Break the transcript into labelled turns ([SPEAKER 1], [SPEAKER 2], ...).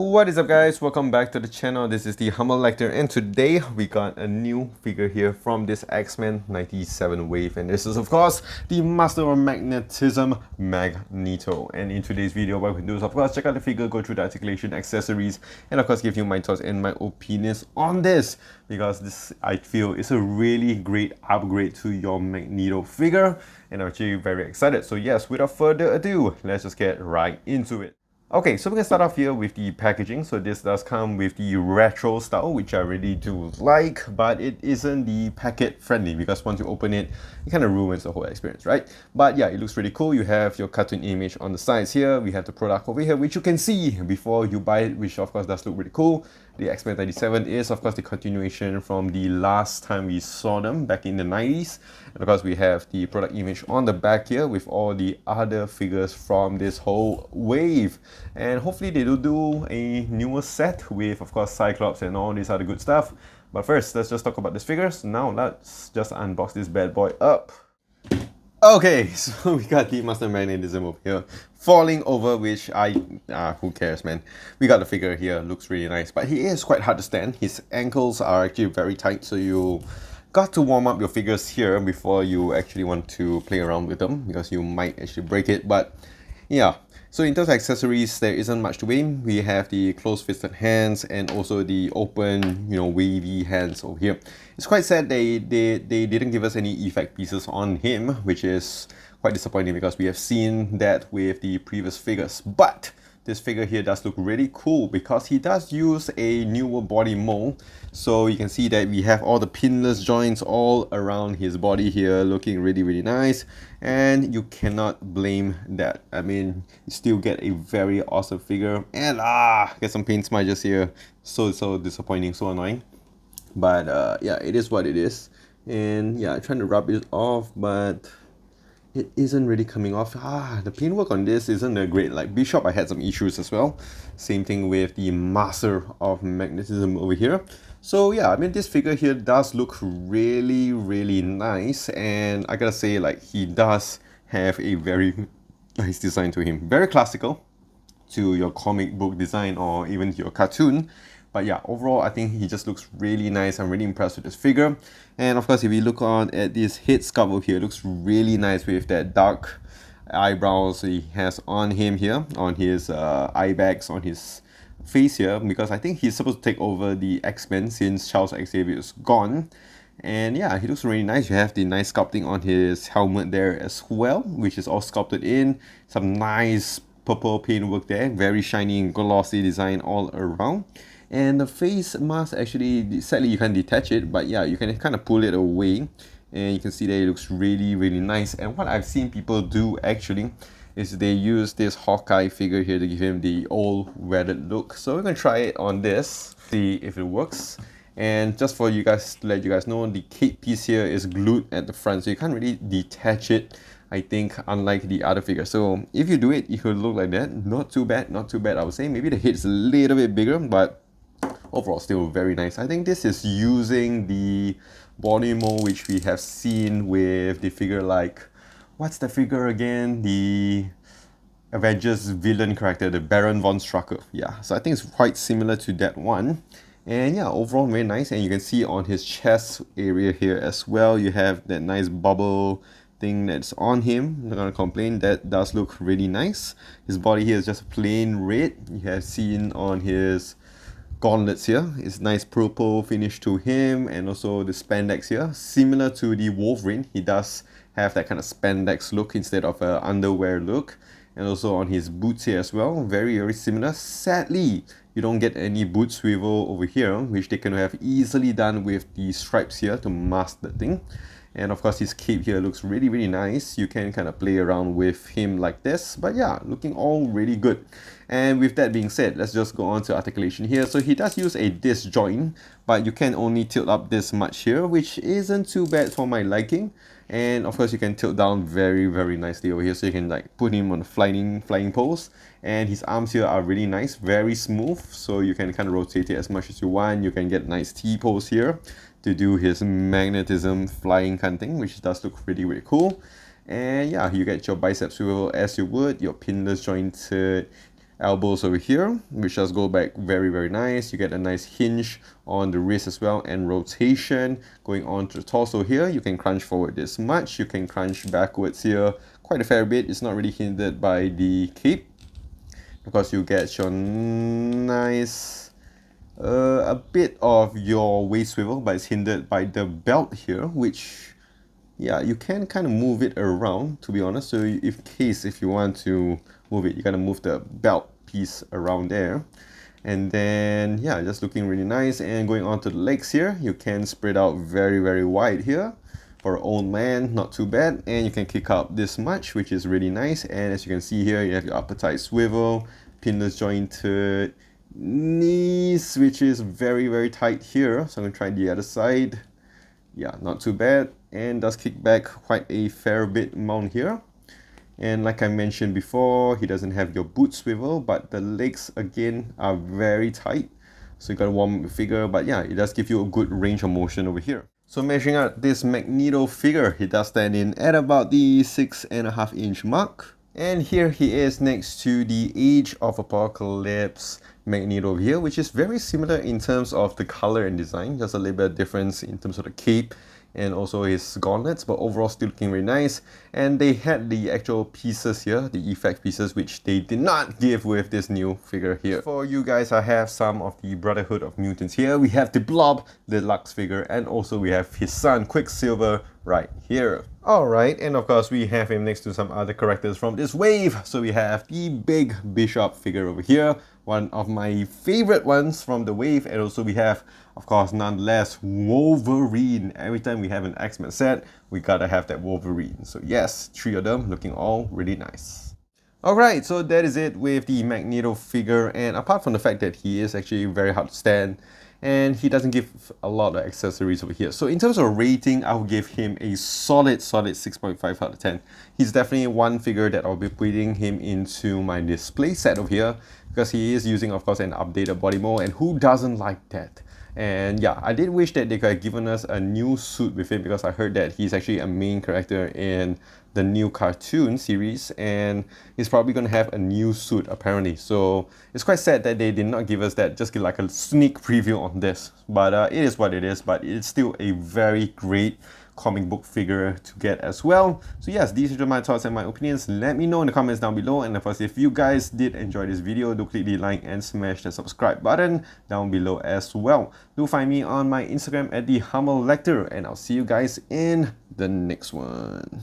[SPEAKER 1] What is up, guys? Welcome back to the channel. This is the Humble Lecter, and today we got a new figure here from this X-Men 97 wave, and this is of course the Master of Magnetism, Magneto. And in today's video, what we can do is of course check out the figure, go through the articulation, accessories, and of course give you my thoughts and my opinions on this, because this, I feel, is a really great upgrade to your Magneto figure, and I'm actually very excited. So yes, without further ado, let's just get right into it. Okay, so we're gonna start off here with the packaging. So this does come with the retro style, which I really do like, but it isn't the packet friendly because once you open it, it kind of ruins the whole experience, right? But yeah, it looks really cool. You have your cartoon image on the sides here. We have the product over here, which you can see before you buy it, which of course does look really cool. The X-Men 97 is of course the continuation from the last time we saw them back in the 90s. And of course we have the product image on the back here with all the other figures from this whole wave. And hopefully they do a newer set with of course Cyclops and all this other good stuff. But first, let's just talk about these figures. Now let's just unbox this bad boy up. Okay, so we got the Master Magnetism over here falling over, which who cares, man. We got the figure here, looks really nice, but he is quite hard to stand. His ankles are actually very tight, so you got to warm up your figures here before you actually want to play around with them, because you might actually break it. But yeah, so in terms of accessories, there isn't much to it. We have the closed-fisted hands and also the open, wavy hands over here. It's quite sad they didn't give us any effect pieces on him, which is quite disappointing because we have seen that with the previous figures. But this figure here does look really cool because he does use a newer body mold. So you can see that we have all the pinless joints all around his body here, looking really nice, and you cannot blame that. I mean, you still get a very awesome figure. And get some paint smudges here, so disappointing, so annoying. But yeah, it is what it is. And yeah, I'm trying to rub it off, but it isn't really coming off. The paintwork on this isn't that great. Like Bishop, I had some issues as well. Same thing with the Master of Magnetism over here. So yeah, I mean, this figure here does look really nice, and I gotta say, like, he does have a very nice design to him. Very classical to your comic book design or even your cartoon. But yeah, overall, I think he just looks really nice. I'm really impressed with this figure. And of course, if we look on at this head sculpt over here, it looks really nice with that dark eyebrows he has on him here, on his eye bags, on his face here, because I think he's supposed to take over the X-Men since Charles Xavier is gone. And yeah, he looks really nice. You have the nice sculpting on his helmet there as well, which is all sculpted in. Some nice purple paintwork there, very shiny and glossy design all around. And the face mask, actually, sadly you can't detach it, but yeah, you can kind of pull it away, and you can see that it looks really nice. And what I've seen people do actually is they use this Hawkeye figure here to give him the old weathered look. So we're gonna try it on this, see if it works. And just for you guys, to let you guys know, the cape piece here is glued at the front, so you can't really detach it, I think, unlike the other figure. So if you do it, it could look like that. Not too bad, I would say. Maybe the head's a little bit bigger, but overall still very nice. I think this is using the body mold which we have seen with the figure, like, what's the figure again? The Avengers villain character, the Baron von Strucker. Yeah, so I think it's quite similar to that one. And yeah, overall very nice. And you can see on his chest area here as well, you have that nice bubble thing that's on him. Not gonna complain, that does look really nice. His body here is just plain red. You have seen on his gauntlets here, it's nice purple finish to him, and also the spandex here, similar to the Wolverine. He does have that kind of spandex look instead of a underwear look. And also on his boots here as well, very similar. Sadly, you don't get any boot swivel over here, which they can have easily done with the stripes here to mask the thing. And of course, his cape here looks really nice. You can kind of play around with him like this. But yeah, looking all really good. And with that being said, let's just go on to articulation here. So he does use a disc joint, but you can only tilt up this much here, which isn't too bad for my liking. And of course, you can tilt down very nicely over here, so you can like put him on a flying pose. And his arms here are really nice, very smooth, so you can kind of rotate it as much as you want. You can get nice T pose here to do his magnetism flying kind of thing, which does look really cool. And yeah, you get your bicep swivel as you would, your pinless jointed elbows over here, which does go back very nice. You get a nice hinge on the wrist as well, and rotation going on to the torso here. You can crunch forward this much, you can crunch backwards here quite a fair bit. It's not really hindered by the cape, because you get your nice a bit of your waist swivel, but it's hindered by the belt here, which, yeah, you can kind of move it around, to be honest. So if you want to move it, you gotta move the belt piece around there. And then, yeah, just looking really nice. And going on to the legs here, you can spread out very wide here. For an old man, not too bad. And you can kick up this much, which is really nice. And as you can see here, you have your upper thigh swivel, pinless jointed knees, which is very tight here. So I'm gonna try the other side. Yeah, not too bad, and does kick back quite a fair bit amount here. And like I mentioned before, he doesn't have your boot swivel, but the legs again are very tight, so you gotta warm up the figure. But yeah, it does give you a good range of motion over here. So measuring out this Magneto figure, he does stand in at about the 6.5 inch mark. And here he is next to the Age of Apocalypse Magneto over here, which is very similar in terms of the color and design. Just a little bit of difference in terms of the cape and also his gauntlets, but overall still looking very nice. And they had the actual pieces here, the effect pieces, which they did not give with this new figure here. For you guys, I have some of the Brotherhood of Mutants here. We have the Blob deluxe figure, and also we have his son Quicksilver right here. Alright, and of course we have him next to some other characters from this wave. So we have the big Bishop figure over here, one of my favorite ones from the wave. And also we have, of course, nonetheless, Wolverine. Every time we have an X-Men set, we gotta have that Wolverine. So yes, 3 of them looking all really nice. Alright, so that is it with the Magneto figure. And apart from the fact that he is actually very hard to stand, and he doesn't give a lot of accessories over here. So in terms of rating, I will give him a solid 6.5 out of 10. He's definitely one figure that I'll be putting him into my display set over here, because he is using, of course, an updated body mold, and who doesn't like that? And yeah, I did wish that they could have given us a new suit with him, because I heard that he's actually a main character in the new cartoon series, and he's probably going to have a new suit apparently. So it's quite sad that they did not give us that, just give like a sneak preview on this. But it is what it is, but it's still a very great comic book figure to get as well. So yes, these are my thoughts and my opinions. Let me know in the comments down below. And of course, if you guys did enjoy this video, do click the like and smash the subscribe button down below as well. Do find me on my Instagram at the Humble Lecter, and I'll see you guys in the next one.